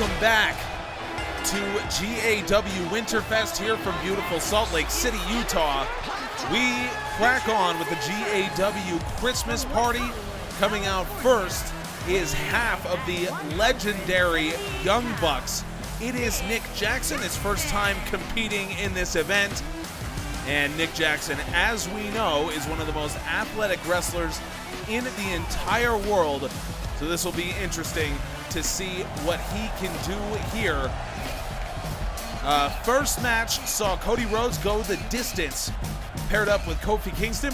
welcome back to GAW Winterfest here from beautiful Salt Lake City, Utah. We crack on with the GAW Christmas Party. Coming out first is half of the legendary Young Bucks. It is Nick Jackson, his first time competing in this event. And Nick Jackson, as we know, is one of the most athletic wrestlers in the entire world. So this will be interesting to see what he can do here. First match saw Cody Rhodes go the distance, paired up with Kofi Kingston,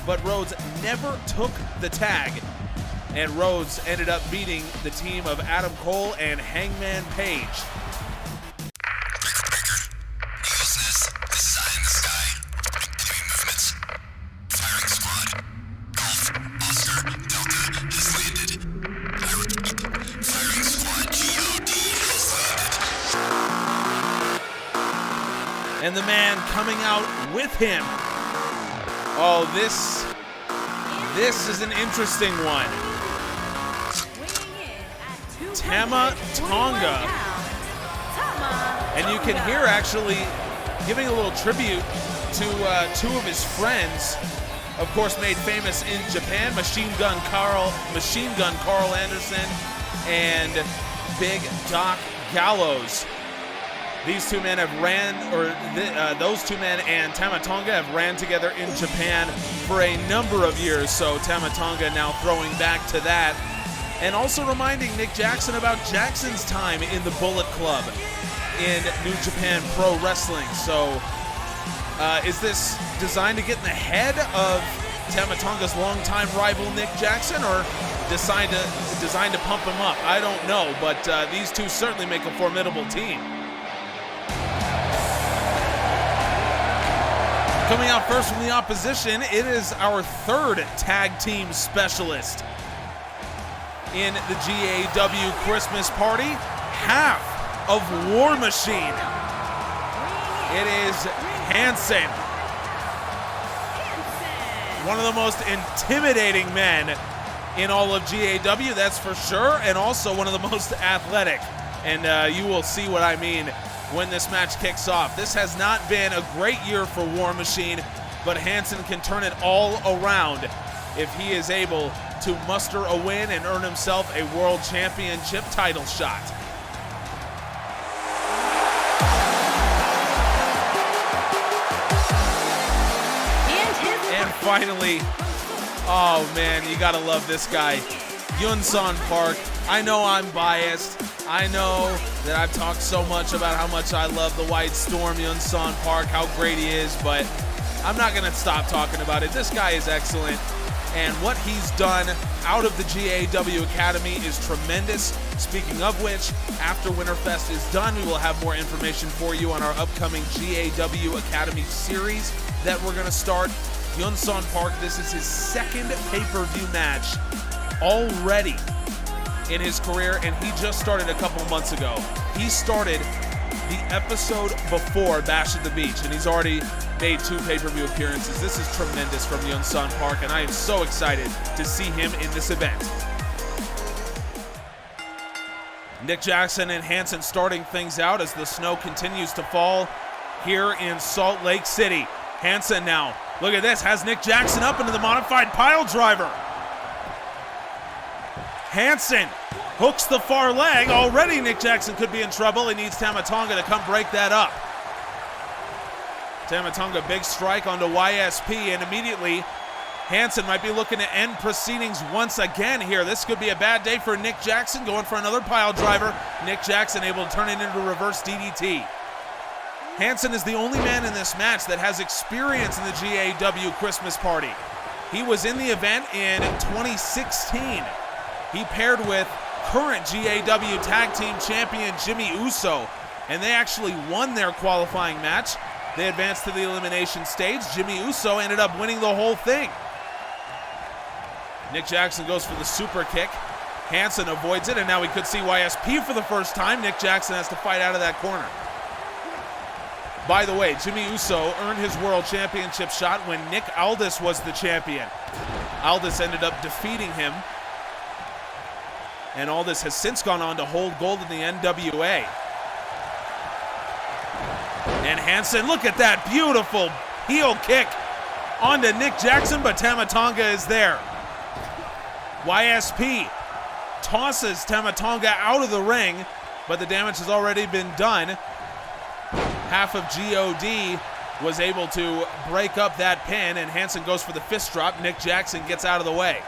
but Rhodes never took the tag. And Rhodes ended up beating the team of Adam Cole and Hangman Page. And the man coming out with him. Oh, this is an interesting one. Tama Tonga. And you can hear actually giving a little tribute to two of his friends, of course made famous in Japan, Machine Gun Carl Anderson and Big Doc Gallows. These two men have those two men and Tama Tonga have ran together in Japan for a number of years, so Tama Tonga now throwing back to that. And also reminding Nick Jackson about Jackson's time in the Bullet Club in New Japan Pro Wrestling. So is this designed to get in the head of Tama Tonga's longtime rival Nick Jackson, or designed to pump him up? I don't know, but these two certainly make a formidable team. Coming out first from the opposition, it is our third tag team specialist in the GAW Christmas Party, half of War Machine. It is Hanson, one of the most intimidating men in all of GAW, that's for sure, and also one of the most athletic. And you will see what I mean when this match kicks off. This has not been a great year for War Machine, but Hanson can turn it all around if he is able to muster a win and earn himself a World Championship title shot. And finally, oh man, you gotta love this guy, Hanson Park. I know I'm biased. I know that I've talked so much about how much I love the White Storm, Hanson Park, how great he is, but I'm not going to stop talking about it. This guy is excellent, and what he's done out of the GAW Academy is tremendous. Speaking of which, after Winterfest is done, we will have more information for you on our upcoming GAW Academy series that we're going to start. Hanson Park, this is his second pay-per-view match already in his career, and he just started a couple months ago. He started the episode before Bash at the Beach, and he's already made 2 pay-per-view appearances. This is tremendous from Hanson Park, and I am so excited to see him in this event. Nick Jackson and Hanson starting things out as the snow continues to fall here in Salt Lake City. Hanson now, look at this, has Nick Jackson up into the modified pile driver. Hanson hooks the far leg. Already Nick Jackson could be in trouble. He needs Tama Tonga to come break that up. Tama Tonga, big strike onto YSP, and immediately Hanson might be looking to end proceedings once again here. This could be a bad day for Nick Jackson, going for another pile driver. Nick Jackson able to turn it into a reverse DDT. Hanson is the only man in this match that has experience in the GAW Christmas Party. He was in the event in 2016. He paired with current GAW Tag Team Champion Jimmy Uso, and they actually won their qualifying match. They advanced to the elimination stage. Jimmy Uso ended up winning the whole thing. Nick Jackson goes for the super kick. Hanson avoids it, and now we could see YSP for the first time. Nick Jackson has to fight out of that corner. By the way, Jimmy Uso earned his World Championship shot when Nick Aldis was the champion. Aldis ended up defeating him. And Aldis has since gone on to hold gold in the NWA. And Hanson, look at that beautiful heel kick onto Nick Jackson, but Tama Tonga is there. YSP tosses Tama Tonga out of the ring, but the damage has already been done. Half of GOD was able to break up that pin, and Hanson goes for the fist drop. Nick Jackson gets out of the way.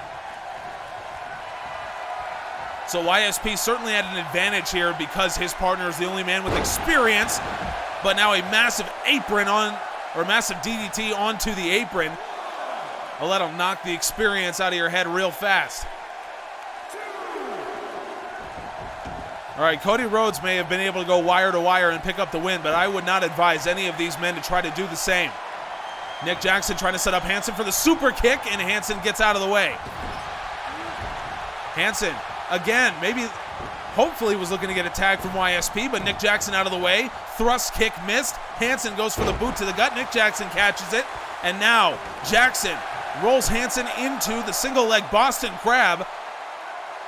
So YSP certainly had an advantage here because his partner is the only man with experience, but now a massive apron on, or massive DDT onto the apron. I'll let him knock the experience out of your head real fast. All right, Cody Rhodes may have been able to go wire to wire and pick up the win, but I would not advise any of these men to try to do the same. Nick Jackson trying to set up Hanson for the super kick, and Hanson gets out of the way. Hanson, again, maybe, hopefully was looking to get a tag from YSP, but Nick Jackson out of the way. Thrust kick missed. Hanson goes for the boot to the gut. Nick Jackson catches it, and now Jackson rolls Hanson into the single leg Boston Crab.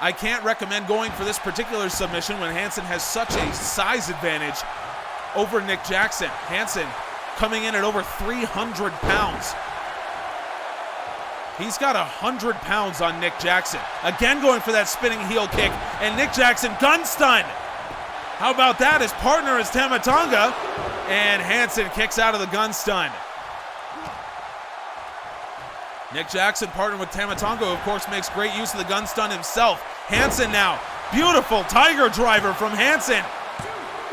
I can't recommend going for this particular submission when Hanson has such a size advantage over Nick Jackson. Hanson coming in at over 300 pounds. He's got 100 pounds on Nick Jackson. Again going for that spinning heel kick, and Nick Jackson gun stun. How about that? His partner is Tama Tonga, and Hanson kicks out of the gun stun. Nick Jackson partnered with Tama Tonga, of course, makes great use of the gun stun himself. Hanson now, beautiful tiger driver from Hanson.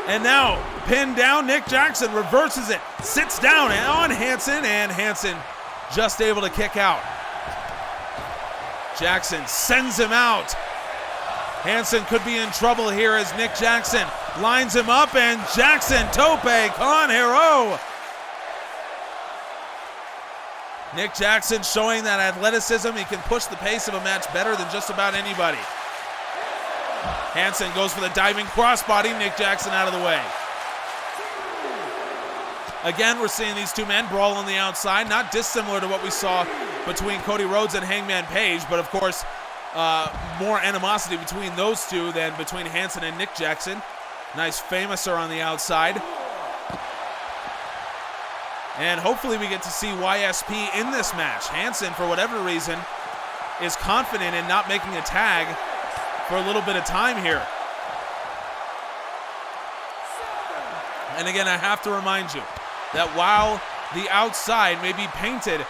And now, pinned down, Nick Jackson reverses it, sits down on Hanson, and Hanson just able to kick out. Jackson sends him out. Hanson could be in trouble here as Nick Jackson lines him up, and Jackson tope con hero. Nick Jackson showing that athleticism. He can push the pace of a match better than just about anybody. Hanson goes for the diving crossbody. Nick Jackson out of the way. Again, we're seeing these two men brawl on the outside, not dissimilar to what we saw between Cody Rhodes and Hangman Page, but of course, more animosity between those two than between Hanson and Nick Jackson. Nice famouser on the outside. And hopefully we get to see YSP in this match. Hanson, for whatever reason, is confident in not making a tag for a little bit of time here. And again, I have to remind you that while the outside may be painted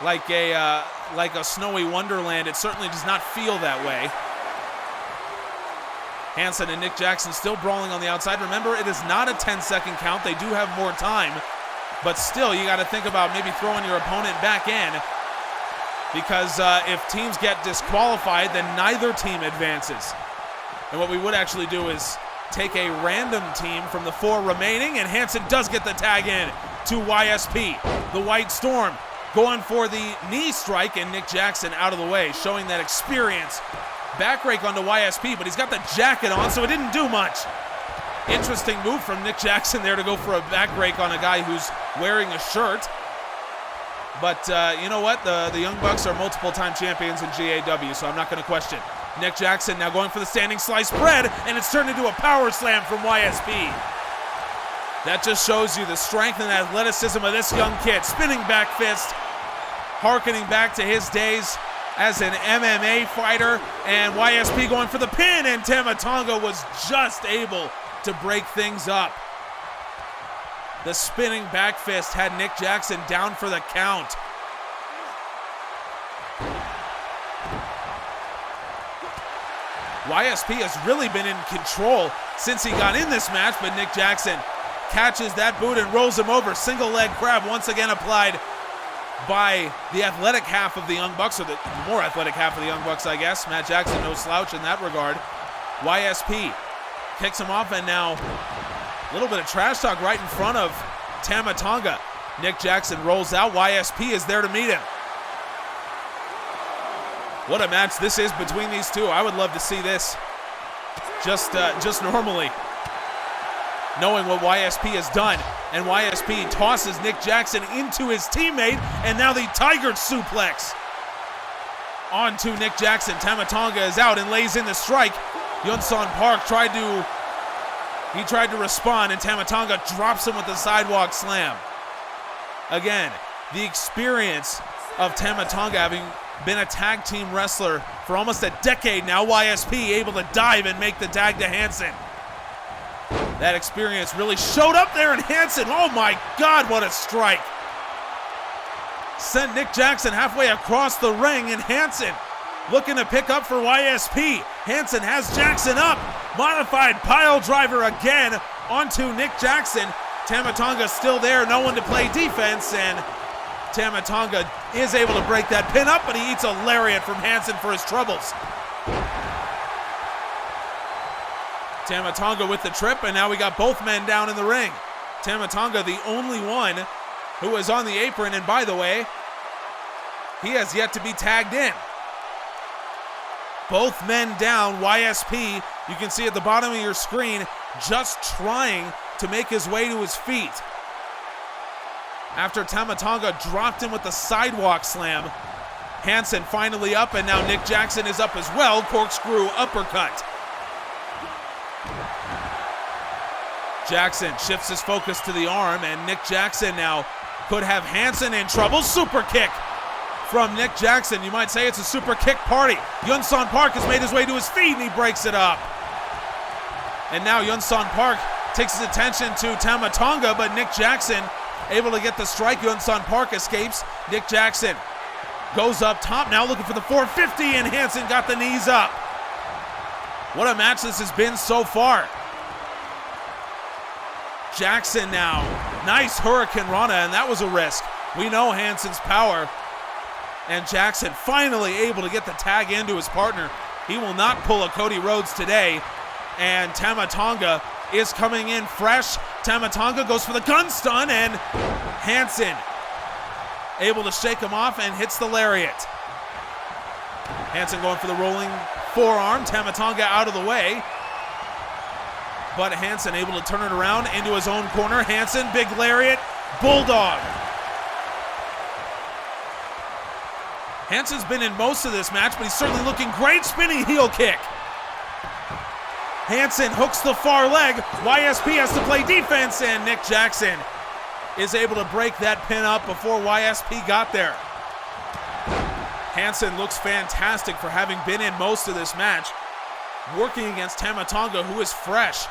like a snowy wonderland, it certainly does not feel that way. Hanson and Nick Jackson still brawling on the outside. Remember, it is not a 10-second count. They do have more time. But still, you got to think about maybe throwing your opponent back in, because if teams get disqualified, then neither team advances. And what we would actually do is take a random team from the 4 remaining, and Hanson does get the tag in to YSP. The White Storm going for the knee strike, and Nick Jackson out of the way, showing that experience. Back rake onto YSP, but he's got the jacket on, so it didn't do much. Interesting move from Nick Jackson there to go for a back rake on a guy who's wearing a shirt. But you know what? The Young Bucks are multiple-time champions in GAW, so I'm not going to question. Nick Jackson now going for the standing slice spread, and it's turned into a power slam from YSP. That just shows you the strength and athleticism of this young kid. Spinning back fist, harkening back to his days as an MMA fighter, and YSP going for the pin, and Tama Tonga was just able to break things up. The spinning back fist had Nick Jackson down for the count. YSP has really been in control since he got in this match, but Nick Jackson catches that boot and rolls him over. Single leg crab once again applied by the athletic half of the Young Bucks, or the more athletic half of the Young Bucks, I guess. Matt Jackson, no slouch in that regard. YSP kicks him off, and now a little bit of trash talk right in front of Tama Tonga. Nick Jackson rolls out. YSP is there to meet him. What a match this is between these two. I would love to see this just normally, knowing what YSP has done. And YSP tosses Nick Jackson into his teammate, and now the Tiger suplex onto Nick Jackson. Tama Tonga is out and lays in the strike. Hanson Park tried to respond, and Tama Tonga drops him with the sidewalk slam. Again, the experience of Tama Tonga, having been a tag team wrestler for almost a decade now. YSP able to dive and make the tag to Hanson. That experience really showed up there in Hanson. Oh my God, what a strike. Sent Nick Jackson halfway across the ring, and Hanson looking to pick up for YSP. Hanson has Jackson up. Modified pile driver again onto Nick Jackson. Tama Tonga still there, no one to play defense, and Tama Tonga is able to break that pin up, but he eats a lariat from Hanson for his troubles. Tama Tonga with the trip, and now we got both men down in the ring. Tama Tonga, the only one who is on the apron, and by the way, he has yet to be tagged in. Both men down. YSP, you can see at the bottom of your screen, just trying to make his way to his feet. After Tama Tonga dropped him with the sidewalk slam, Hanson finally up, and now Nick Jackson is up as well. Corkscrew uppercut. Jackson shifts his focus to the arm, and Nick Jackson now could have Hanson in trouble. Super kick from Nick Jackson. You might say it's a super kick party. Hanson Park has made his way to his feet, and he breaks it up. And now Hanson Park takes his attention to Tama Tonga, but Nick Jackson able to get the strike. Hanson Park escapes. Nick Jackson goes up top now looking for the 450, and Hanson got the knees up. What a match this has been so far. Jackson now, nice Hurricane Rana, and that was a risk. We know Hanson's power, and Jackson finally able to get the tag into his partner. He will not pull a Cody Rhodes today, and Tama Tonga is coming in fresh. Tama Tonga goes for the gun stun, and Hanson able to shake him off and hits the lariat. Hanson going for the rolling forearm. Tama Tonga out of the way, but Hanson able to turn it around into his own corner. Hanson, big lariat, bulldog. Hanson's been in most of this match, but he's certainly looking great. Spinning heel kick. Hanson hooks the far leg. YSP has to play defense, and Nick Jackson is able to break that pin up before YSP got there. Hanson looks fantastic for having been in most of this match, working against Tama Tonga, who is fresh.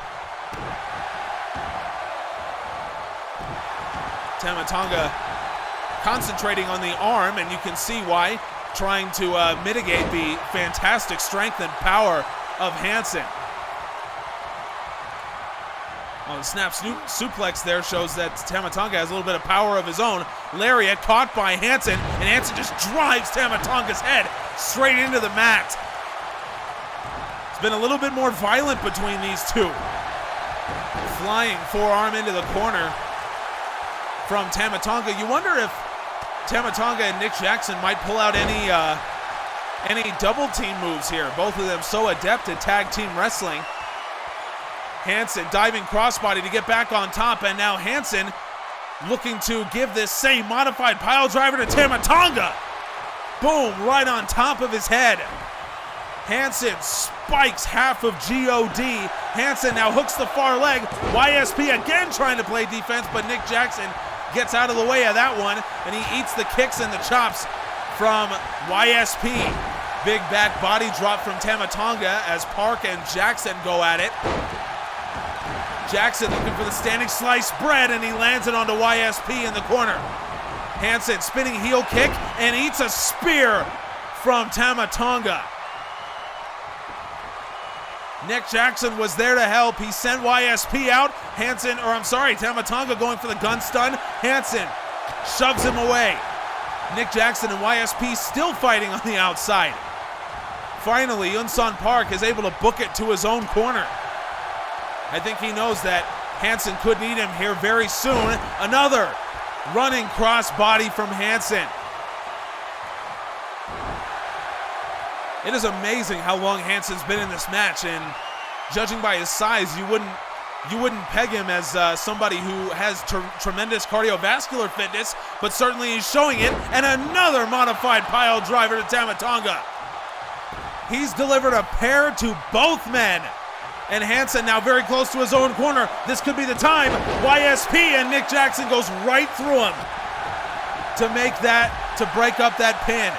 Tama Tonga concentrating on the arm, and you can see why, trying to mitigate the fantastic strength and power of Hanson. Well, the snap suplex there shows that Tama Tonga has a little bit of power of his own. Lariat caught by Hanson, and Hanson just drives Tama Tonga's head straight into the mat. It's been a little bit more violent between these two. Flying forearm into the corner from Tama Tonga. You wonder if Tama Tonga and Nick Jackson might pull out any double team moves here. Both of them so adept at tag team wrestling. Hanson diving crossbody to get back on top, and now Hanson looking to give this same modified pile driver to Tama Tonga. Boom, right on top of his head. Hanson spikes half of GOD. Hanson now hooks the far leg. YSP again trying to play defense, but Nick Jackson gets out of the way of that one, and he eats the kicks and the chops from YSP. Big back body drop from Tama Tonga as Park and Jackson go at it. Jackson looking for the standing slice bread, and he lands it onto YSP in the corner. Hanson spinning heel kick and eats a spear from Tama Tonga. Nick Jackson was there to help. He sent YSP out. Tama Tonga going for the gun stun. Hanson shoves him away. Nick Jackson and YSP still fighting on the outside. Finally, Hanson Park is able to book it to his own corner. I think he knows that Hanson could need him here very soon. Another running cross body from Hanson. It is amazing how long Hanson's been in this match, and judging by his size, you wouldn't peg him as somebody who has tremendous cardiovascular fitness, but certainly he's showing it. And another modified pile driver to Tama Tonga. He's delivered a pair to both men. And Hanson now very close to his own corner. This could be the time. YSP and Nick Jackson goes right through him to break up that pin.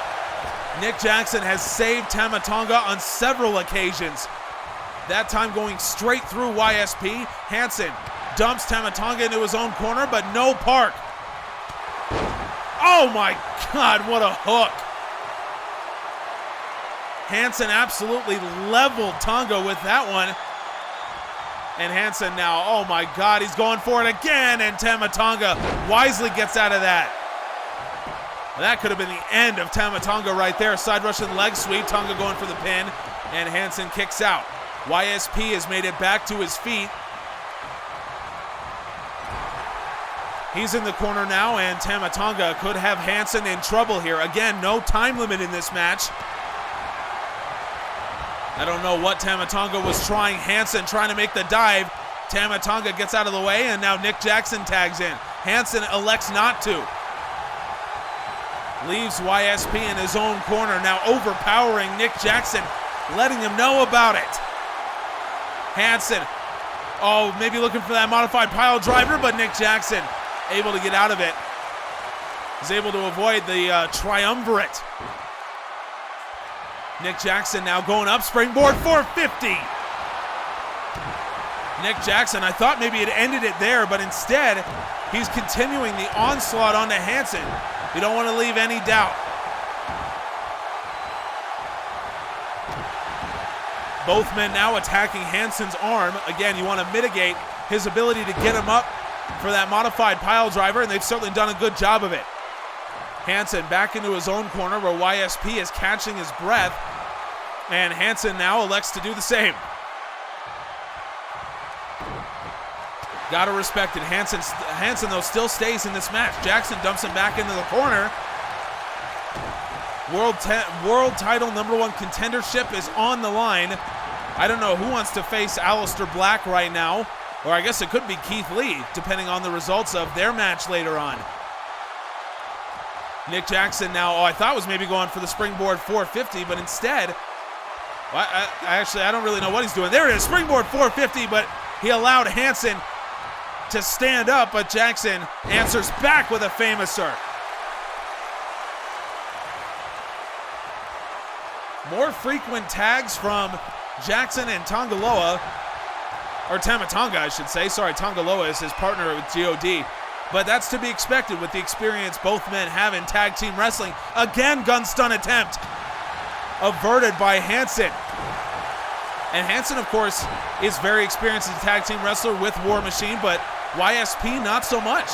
Nick Jackson has saved Tama Tonga on several occasions. That time going straight through YSP. Hanson dumps Tama Tonga into his own corner, but no Park. Oh my God, what a hook. Hanson absolutely leveled Tonga with that one. And Hanson now, oh my God, he's going for it again, and Tama Tonga wisely gets out of that. That could have been the end of Tama Tonga right there. Side Russian leg sweep, Tonga going for the pin, and Hanson kicks out. YSP has made it back to his feet. He's in the corner now, and Tama Tonga could have Hanson in trouble here. Again, no time limit in this match. I don't know what Tama Tonga was trying. Hanson trying to make the dive. Tama Tonga gets out of the way, and now Nick Jackson tags in. Hanson elects not to. Leaves YSP in his own corner, now overpowering Nick Jackson, letting him know about it. Hanson, oh, maybe looking for that modified pile driver, but Nick Jackson able to get out of it. He's able to avoid the triumvirate. Nick Jackson now going up, springboard 450. Nick Jackson, I thought maybe it ended it there, but instead, he's continuing the onslaught onto Hanson. You don't want to leave any doubt. Both men now attacking Hanson's arm. Again, you want to mitigate his ability to get him up for that modified pile driver, and they've certainly done a good job of it. Hanson back into his own corner where YSP is catching his breath, and Hanson now elects to do the same. Gotta respect it. Hanson, though, still stays in this match. Jackson dumps him back into the corner. World title #1 contendership is on the line. I don't know who wants to face Aleister Black right now, or I guess it could be Keith Lee, depending on the results of their match later on. Nick Jackson now, I thought was maybe going for the springboard 450, but instead, I don't really know what he's doing. There it is, springboard 450, but he allowed Hanson to stand up, but Jackson answers back with a famouser. More frequent tags from Jackson and Tongaloa, or Tama Tonga, I should say. Sorry, Tongaloa is his partner with GOD. But that's to be expected with the experience both men have in tag team wrestling. Again, gun stun attempt averted by Hanson. And Hanson, of course, is very experienced as a tag team wrestler with War Machine, but YSP not so much.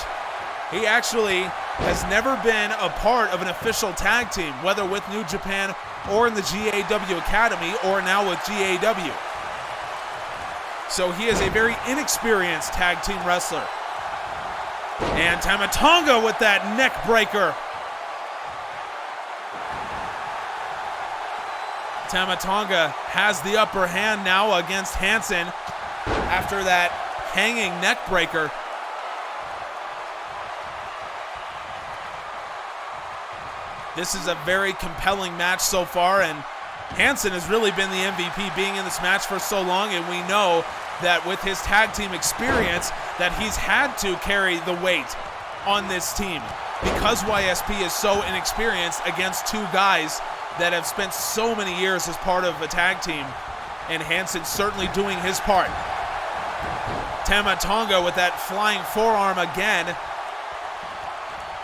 He actually has never been a part of an official tag team, whether with New Japan or in the GAW Academy or now with GAW. So he is a very inexperienced tag team wrestler. And Tama Tonga with that neck breaker. Tama Tonga has the upper hand now against Hanson after that hanging neck breaker. This is a very compelling match so far, and Hanson has really been the MVP being in this match for so long, and we know that with his tag team experience that he's had to carry the weight on this team because YSP is so inexperienced against two guys that have spent so many years as part of a tag team, and Hanson certainly doing his part. Tama Tonga with that flying forearm again.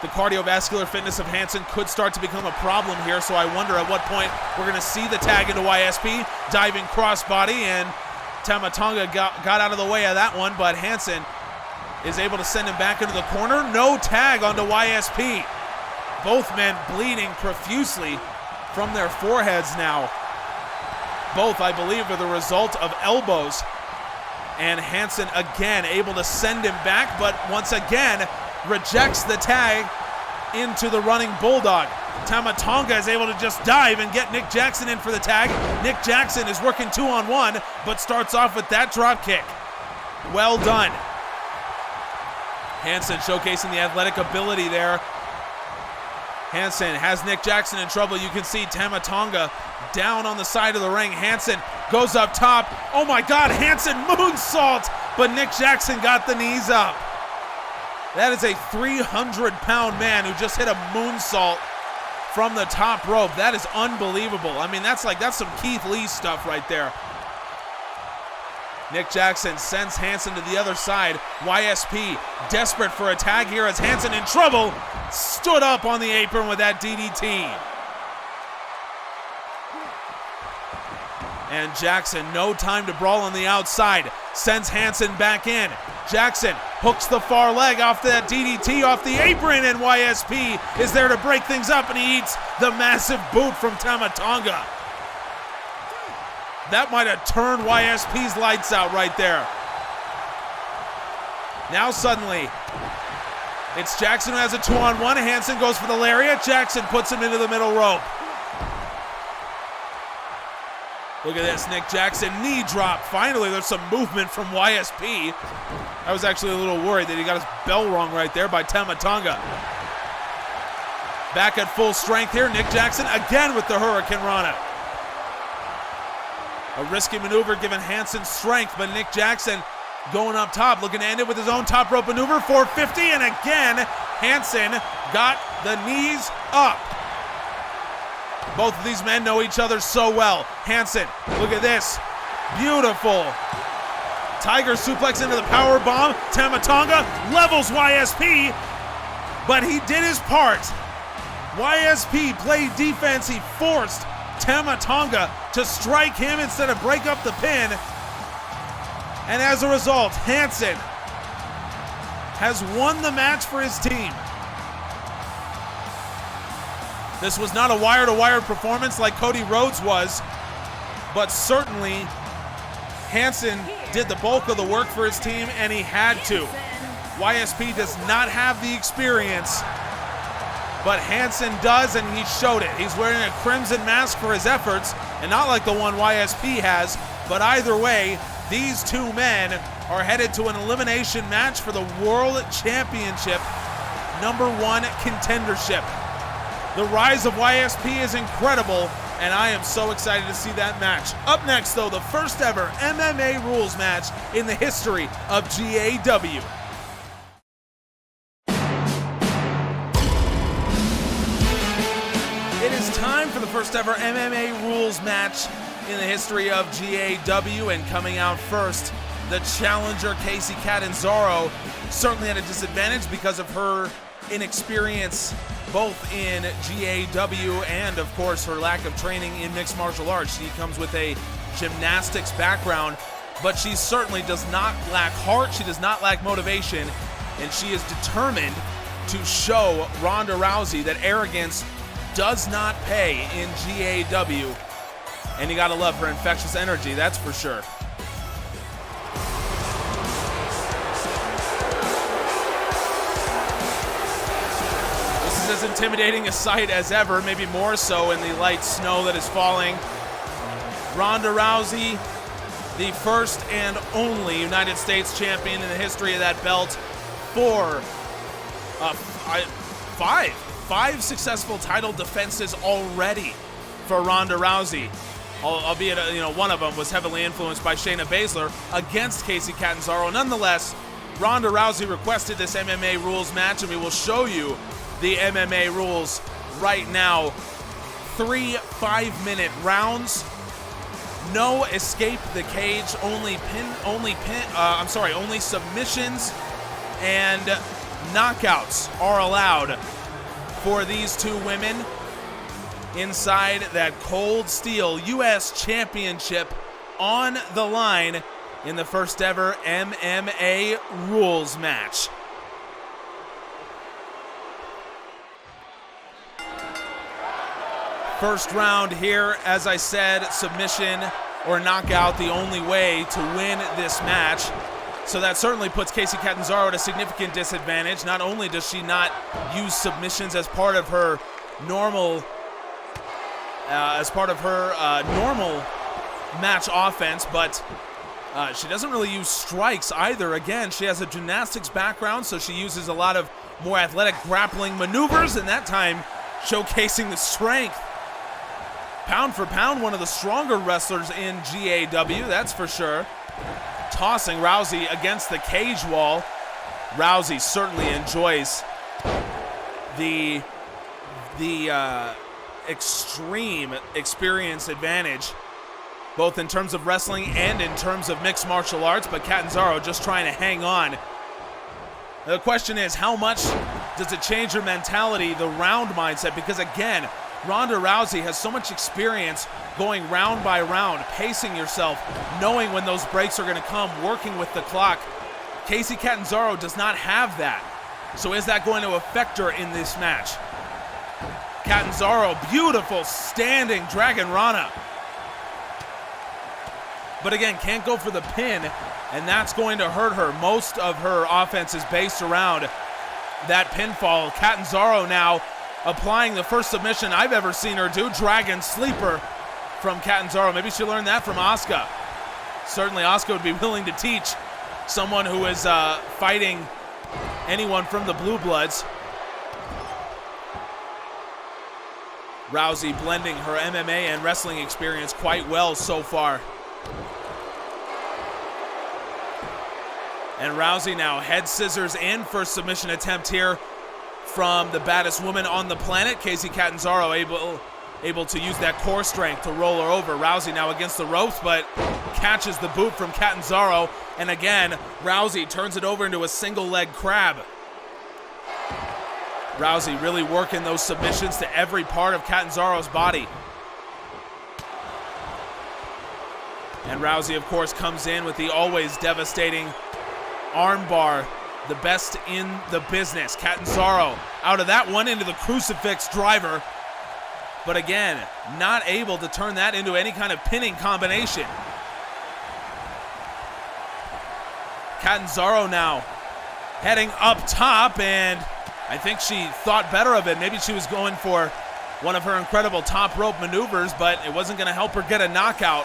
The cardiovascular fitness of Hanson could start to become a problem here, so I wonder at what point we're going to see the tag into YSP, diving crossbody, and Tama Tonga got out of the way of that one, but Hanson is able to send him back into the corner. No tag onto YSP. Both men bleeding profusely from their foreheads now. Both, I believe, are the result of elbows. And Hanson again able to send him back, but once again rejects the tag into the running bulldog. Tama Tonga is able to just dive and get Nick Jackson in for the tag. Nick Jackson is working 2-on-1, but starts off with that drop kick. Well done. Hanson showcasing the athletic ability there. Hanson has Nick Jackson in trouble. You can see Tama Tonga down on the side of the ring. Hanson goes up top. Oh my God, Hanson moonsault, but Nick Jackson got the knees up. That is a 300-pound man who just hit a moonsault from the top rope. That is unbelievable. I mean, that's some Keith Lee stuff right there. Nick Jackson sends Hanson to the other side. YSP desperate for a tag here as Hanson in trouble. Stood up on the apron with that DDT. And Jackson, no time to brawl on the outside. Sends Hanson back in. Jackson hooks the far leg off that DDT off the apron, and YSP is there to break things up, and he eats the massive boot from Tama Tonga. That might have turned YSP's lights out right there. Now suddenly, it's Jackson who has a 2-on-1. Hanson goes for the lariat. Jackson puts him into the middle rope. Look at this, Nick Jackson knee drop. Finally, there's some movement from YSP. I was actually a little worried that he got his bell rung right there by Tama Tonga. Back at full strength here, Nick Jackson again with the Hurricane Rana. A risky maneuver given Hanson strength, but Nick Jackson going up top, looking to end it with his own top rope maneuver, 450, and again, Hanson got the knees up. Both of these men know each other so well. Hanson, look at this, beautiful. Tiger suplex into the power bomb. Tama Tonga levels YSP, but he did his part. YSP played defense, he forced Tama Tonga to strike him instead of break up the pin. And as a result, Hanson has won the match for his team. This was not a wire-to-wire performance like Cody Rhodes was, but certainly Hanson did the bulk of the work for his team, and he had to. YSP does not have the experience, but Hanson does, and he showed it. He's wearing a crimson mask for his efforts, and not like the one YSP has, but either way, these two men are headed to an elimination match for the World Championship #1 contendership. The rise of YSP is incredible, and I am so excited to see that match. Up next, though, the first ever MMA Rules match in the history of GAW. It is time for the first ever MMA Rules match in the history of GAW, and coming out first, the challenger Casey Catanzaro certainly at a disadvantage because of her inexperience both in GAW and, of course, her lack of training in mixed martial arts. She comes with a gymnastics background, but she certainly does not lack heart, she does not lack motivation, and she is determined to show Ronda Rousey that arrogance does not pay in GAW. And you gotta love her infectious energy, that's for sure. This is as intimidating a sight as ever, maybe more so in the light snow that is falling. Ronda Rousey, the first and only United States champion in the history of that belt, for five successful title defenses already for Ronda Rousey. Albeit, one of them was heavily influenced by Shayna Baszler against Casey Catanzaro. Nonetheless, Ronda Rousey requested this MMA Rules match, and we will show you the MMA Rules right now. 3 5-minute rounds. No escape the cage. Only submissions and knockouts are allowed for these two women inside that cold steel U.S. Championship on the line in the first ever MMA Rules match. First round here, as I said, submission or knockout, the only way to win this match. So that certainly puts Casey Catanzaro at a significant disadvantage. Not only does she not use submissions as part of her normal match offense, but she doesn't really use strikes either. Again, she has a gymnastics background, so she uses a lot of more athletic grappling maneuvers, and that time showcasing the strength. Pound for pound, one of the stronger wrestlers in GAW, that's for sure. Tossing Rousey against the cage wall. Rousey certainly enjoys the extreme experience advantage, both in terms of wrestling and in terms of mixed martial arts, but Catanzaro just trying to hang on. The question is, how much does it change your mentality, the round mindset? Because again, Ronda Rousey has so much experience going round by round, pacing yourself, knowing when those breaks are going to come, working with the clock. Kacy Catanzaro does not have that. So is that going to affect her in this match? Catanzaro, beautiful standing Dragon Rana. But again, can't go for the pin, and that's going to hurt her. Most of her offense is based around that pinfall. Catanzaro now applying the first submission I've ever seen her do. Dragon Sleeper from Catanzaro. Maybe she learned that from Asuka. Certainly Asuka would be willing to teach someone who is fighting anyone from the Blue Bloods. Rousey blending her MMA and wrestling experience quite well so far. And Rousey now head scissors and first submission attempt here from the baddest woman on the planet. Kacy Catanzaro able to use that core strength to roll her over. Rousey now against the ropes, but catches the boot from Catanzaro. And again, Rousey turns it over into a single leg crab. Rousey really working those submissions to every part of Catanzaro's body. And Rousey, of course, comes in with the always devastating armbar, the best in the business. Catanzaro out of that one into the crucifix driver. But again, not able to turn that into any kind of pinning combination. Catanzaro now heading up top, and I think she thought better of it. Maybe she was going for one of her incredible top rope maneuvers, but it wasn't going to help her get a knockout.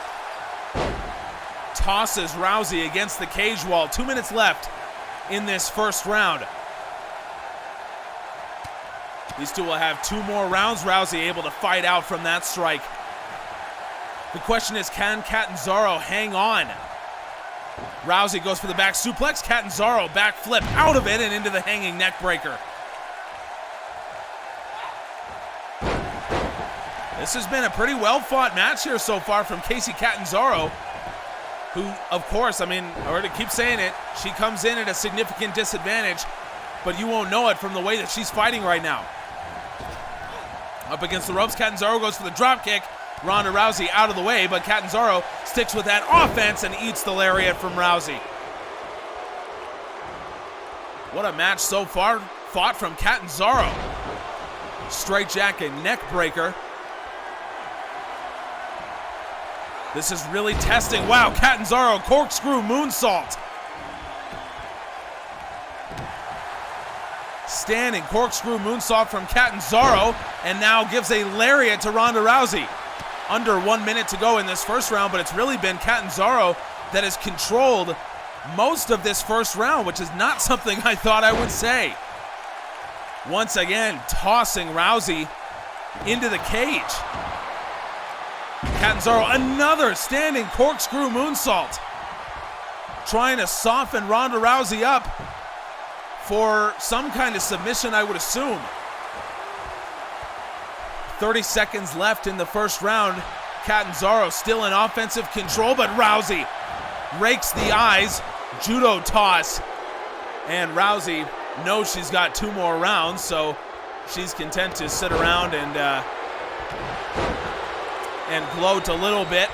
Tosses Rousey against the cage wall. 2 minutes left in this first round. These two will have 2 more rounds. Rousey able to fight out from that strike. The question is, can Catanzaro hang on? Rousey goes for the back suplex. Catanzaro back flip out of it and into the hanging neck breaker. This has been a pretty well-fought match here so far from Kacy Catanzaro, who, of course, I mean, I already keep saying it, she comes in at a significant disadvantage, but you won't know it from the way that she's fighting right now. Up against the ropes, Catanzaro goes for the drop kick. Ronda Rousey out of the way, but Catanzaro sticks with that offense and eats the lariat from Rousey. What a match so far fought from Catanzaro. Straight jacket, neck breaker. This is really testing. Wow, Catanzaro corkscrew moonsault. Standing corkscrew moonsault from Catanzaro, and now gives a lariat to Ronda Rousey. Under 1 minute to go in this first round, but it's really been Catanzaro that has controlled most of this first round, which is not something I thought I would say. Once again, tossing Rousey into the cage. Catanzaro, another standing corkscrew moonsault. Trying to soften Ronda Rousey up for some kind of submission, I would assume. 30 seconds left in the first round. Catanzaro still in offensive control, but Rousey rakes the eyes. Judo toss. And Rousey knows she's got 2 more rounds, so she's content to sit around and gloat a little bit.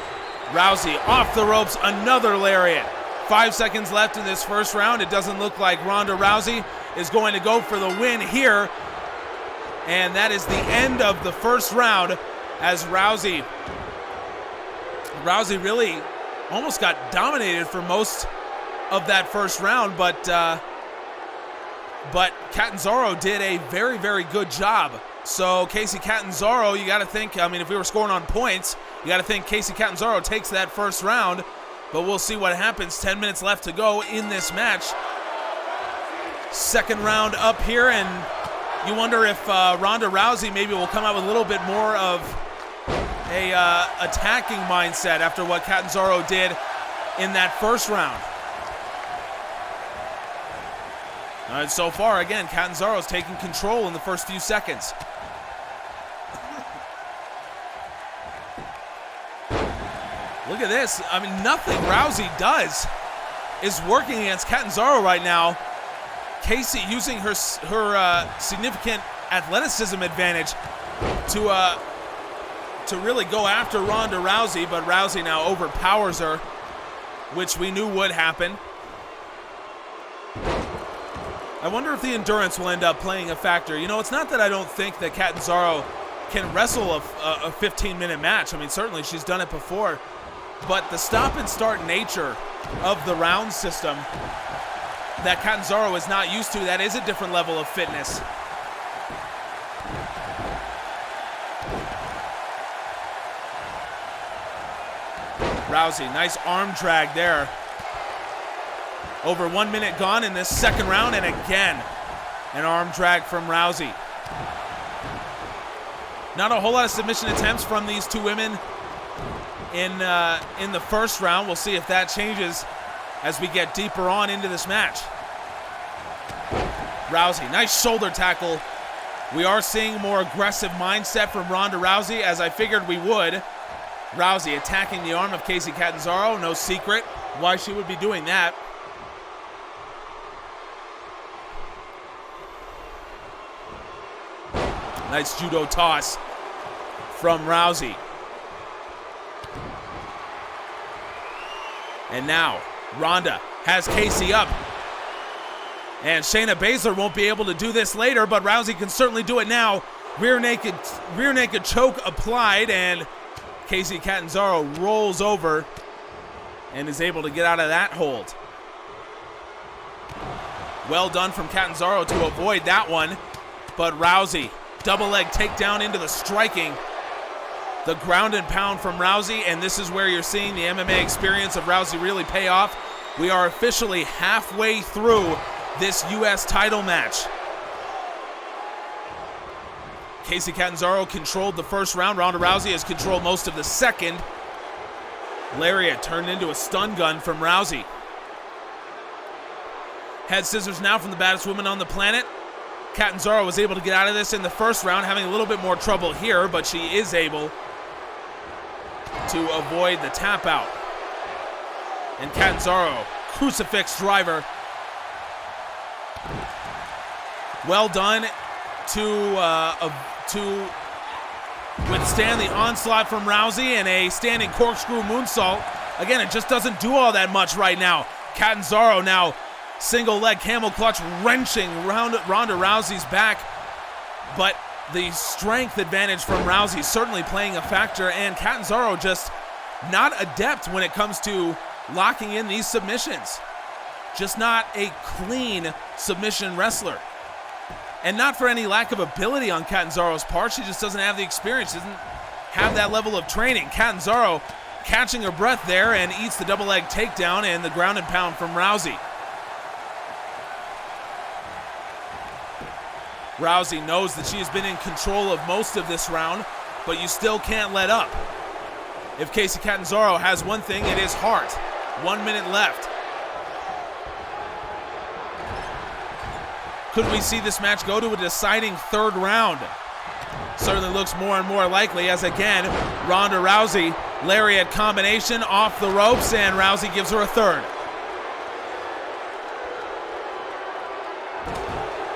Rousey off the ropes, another lariat. 5 seconds left in this first round. It doesn't look like Ronda Rousey is going to go for the win here. And that is the end of the first round, as Rousey really almost got dominated for most of that first round, but Catanzaro did a very, very good job. So Kacy Catanzaro, you got to think, I mean, if we were scoring on points, you got to think Kacy Catanzaro takes that first round, but we'll see what happens. 10 minutes left to go in this match. Second round up here, and You wonder if Ronda Rousey maybe will come out with a little bit more of a attacking mindset after what Catanzaro did in that first round. And so far, again, Catanzaro's taking control in the first few seconds. Look at this. I mean, nothing Rousey does is working against Catanzaro right now. Casey using her significant athleticism advantage to really go after Ronda Rousey, but Rousey now overpowers her, which we knew would happen. I wonder if the endurance will end up playing a factor. You know, it's not that I don't think that Catanzaro can wrestle a 15-minute match. I mean, certainly she's done it before, but the stop-and-start nature of the round system that Catanzaro is not used to, that is a different level of fitness. Rousey, nice arm drag there. Over 1 minute gone in this second round, and again, an arm drag from Rousey. Not a whole lot of submission attempts from these two women in the first round. We'll see if that changes as we get deeper on into this match. Rousey, nice shoulder tackle. We are seeing a more aggressive mindset from Ronda Rousey, as I figured we would. Rousey attacking the arm of Kacy Catanzaro. No secret why she would be doing that. Nice judo toss from Rousey. And now Ronda has Kacy up. And Shayna Baszler won't be able to do this later, but Rousey can certainly do it now. Rear naked choke applied, and Kacy Catanzaro rolls over and is able to get out of that hold. Well done from Catanzaro to avoid that one, but Rousey, double leg takedown into the striking. The ground and pound from Rousey, and this is where you're seeing the MMA experience of Rousey really pay off. We are officially halfway through this U.S. title match. Kacy Catanzaro controlled the first round. Ronda Rousey has controlled most of the second. Lariat turned into a stun gun from Rousey. Head scissors now from the baddest woman on the planet. Catanzaro was able to get out of this in the first round, having a little bit more trouble here, but she is able to avoid the tap out. And Catanzaro, crucifix driver. Well done to withstand the onslaught from Rousey, and a standing corkscrew moonsault. Again, it just doesn't do all that much right now. Catanzaro now single leg camel clutch wrenching Ronda Rousey's back, but the strength advantage from Rousey certainly playing a factor, and Catanzaro just not adept when it comes to locking in these submissions. Just not a clean submission wrestler. And not for any lack of ability on Catanzaro's part, she just doesn't have the experience, doesn't have that level of training. Catanzaro catching her breath there and eats the double leg takedown and the ground and pound from Rousey. Rousey knows that she has been in control of most of this round, but you still can't let up. If Kacy Catanzaro has one thing, it is heart. 1 minute left. Could we see this match go to a deciding third round? Certainly looks more and more likely, as again, Ronda Rousey, lariat combination off the ropes, and Rousey gives her a third.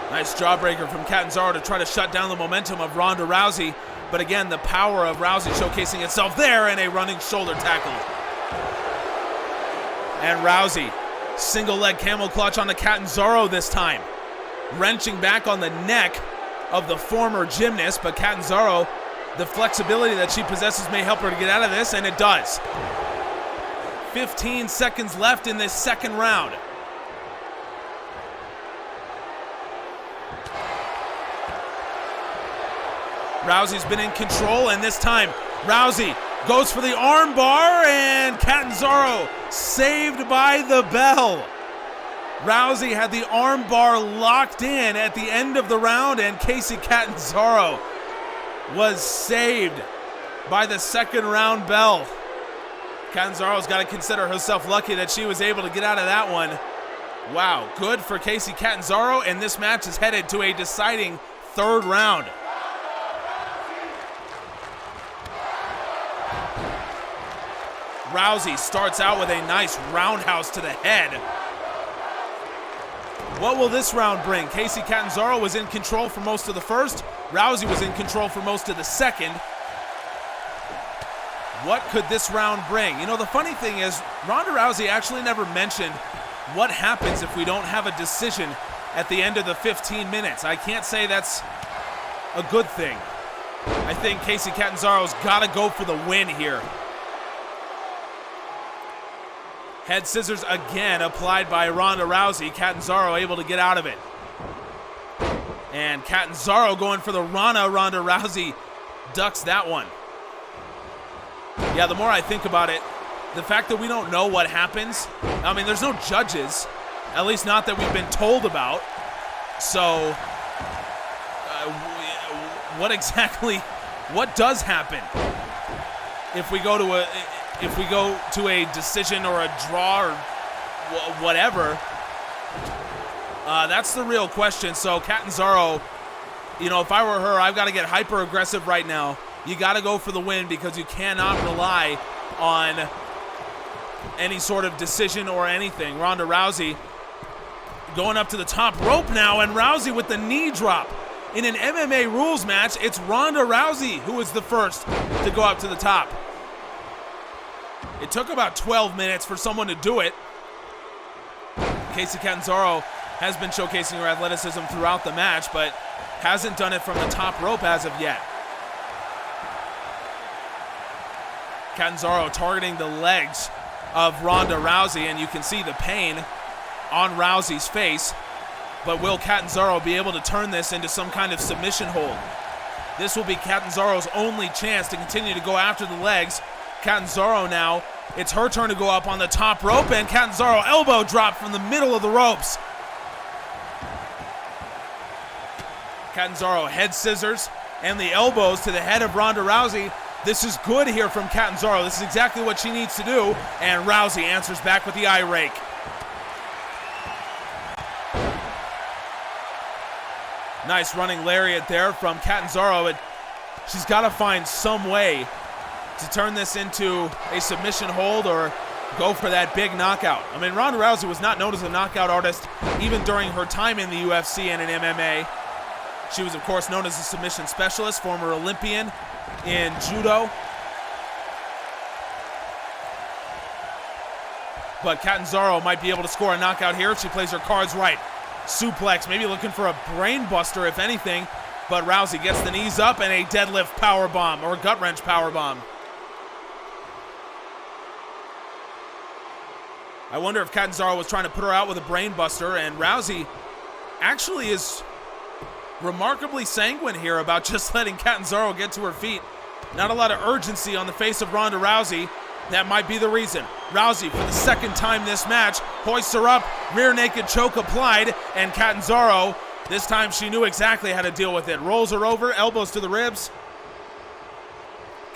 Nice jawbreaker from Catanzaro to try to shut down the momentum of Ronda Rousey, but again, the power of Rousey showcasing itself there, and a running shoulder tackle. And Rousey, single leg camel clutch on the Catanzaro this time. Wrenching back on the neck of the former gymnast, but Catanzaro, the flexibility that she possesses may help her to get out of this, and it does. 15 seconds left in this second round. Rousey's been in control, and this time Rousey goes for the arm bar, and Catanzaro saved by the bell. Rousey had the arm bar locked in at the end of the round, and Kacy Catanzaro was saved by the second round bell. Catanzaro's got to consider herself lucky that she was able to get out of that one. Wow, good for Kacy Catanzaro, and this match is headed to a deciding third round. Rousey starts out with a nice roundhouse to the head. What will this round bring? Kacy Catanzaro was in control for most of the first. Rousey was in control for most of the second. What could this round bring? You know, the funny thing is, Ronda Rousey actually never mentioned what happens if we don't have a decision at the end of the 15 minutes. I can't say that's a good thing. I think Kacy Catanzaro's got to go for the win here. Head scissors again applied by Ronda Rousey. Catanzaro able to get out of it. And Catanzaro going for the Ronda Rousey ducks that one. Yeah, the more I think about it, the fact that we don't know what happens, I mean, there's no judges, at least not that we've been told about. So, what does happen if we go to a decision or a draw or whatever? That's the real question. So Catanzaro, you know, if I were her, I've got to get hyper aggressive right now. You got to go for the win because you cannot rely on any sort of decision or anything. Ronda Rousey going up to the top rope now, and Rousey with the knee drop. In an MMA Rules match, it's Ronda Rousey who is the first to go up to the top. It took about 12 minutes for someone to do it. Kacy Catanzaro has been showcasing her athleticism throughout the match, but hasn't done it from the top rope as of yet. Catanzaro targeting the legs of Ronda Rousey, and you can see the pain on Rousey's face. But will Catanzaro be able to turn this into some kind of submission hold? This will be Catanzaro's only chance to continue to go after the legs. Catanzaro now, it's her turn to go up on the top rope, and Catanzaro elbow drop from the middle of the ropes. Catanzaro head scissors and the elbows to the head of Ronda Rousey. This is good here from Catanzaro. This is exactly what she needs to do, and Rousey answers back with the eye rake. Nice running lariat there from Catanzaro. She's got to find some way to turn this into a submission hold or go for that big knockout. I mean, Ronda Rousey was not known as a knockout artist even during her time in the UFC and in MMA. She was, of course, known as a submission specialist, former Olympian in judo. But Catanzaro might be able to score a knockout here if she plays her cards right. Suplex, maybe looking for a brain buster if anything, but Rousey gets the knees up and a deadlift power bomb or gut wrench power bomb. I wonder if Catanzaro was trying to put her out with a brain buster, and Rousey actually is remarkably sanguine here about just letting Catanzaro get to her feet. Not a lot of urgency on the face of Ronda Rousey. That might be the reason. Rousey, for the second time this match, hoists her up, rear naked choke applied, and Catanzaro, this time she knew exactly how to deal with it. Rolls her over, elbows to the ribs.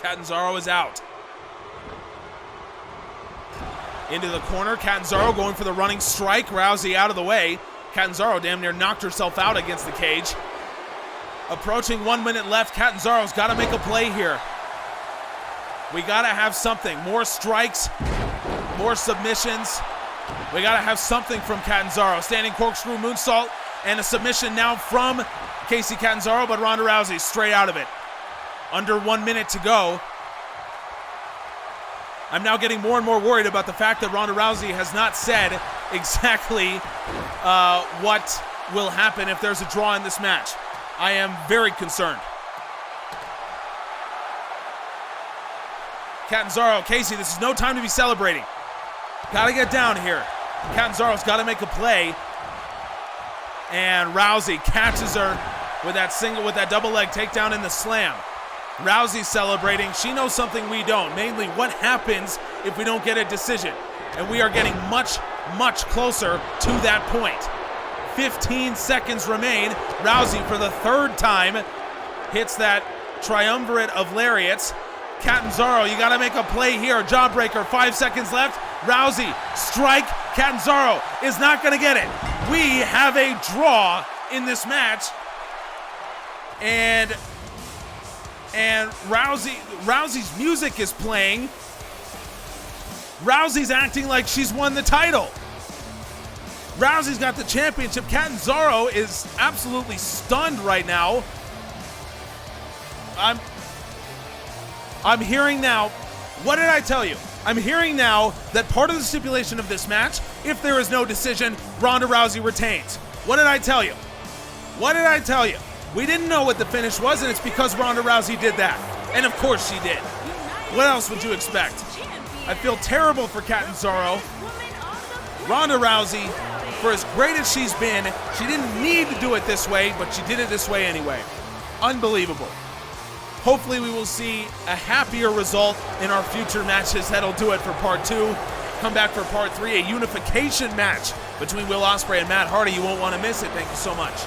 Catanzaro is out. Into the corner, Catanzaro going for the running strike. Rousey out of the way. Catanzaro damn near knocked herself out against the cage. Approaching 1 minute left, Catanzaro's got to make a play here. We got to have something. More strikes, more submissions. We got to have something from Catanzaro. Standing corkscrew moonsault and a submission now from Kacy Catanzaro, but Ronda Rousey straight out of it. Under 1 minute to go. I'm now getting more and more worried about the fact that Ronda Rousey has not said exactly what will happen if there's a draw in this match. I am very concerned. Catanzaro, Kacy, this is no time to be celebrating. Got to get down here. Catanzaro's got to make a play. And Rousey catches her with that double leg takedown in the slam. Rousey celebrating. She knows something we don't, mainly what happens if we don't get a decision. And we are getting much much closer to that point. 15 seconds remain. Rousey, for the third time, hits that triumvirate of lariats. Catanzaro, you got to make a play here. Jawbreaker, 5 seconds left. Rousey, strike. Catanzaro is not going to get it. We have a draw in this match. And Rousey's music is playing. Rousey's acting like she's won the title. Rousey's got the championship. Catanzaro is absolutely stunned right now. I'm hearing now, what did I tell you? I'm hearing now that part of the stipulation of this match, if there is no decision, Ronda Rousey retains. What did I tell you? What did I tell you? We didn't know what the finish was, and it's because Ronda Rousey did that. And of course she did. What else would you expect? I feel terrible for Catanzaro. Ronda Rousey, for as great as she's been, she didn't need to do it this way, but she did it this way anyway. Unbelievable. Hopefully we will see a happier result in our future matches. That'll do it for part 2. Come back for part 3, a unification match between Will Ospreay and Matt Hardy. You won't want to miss it. Thank you so much.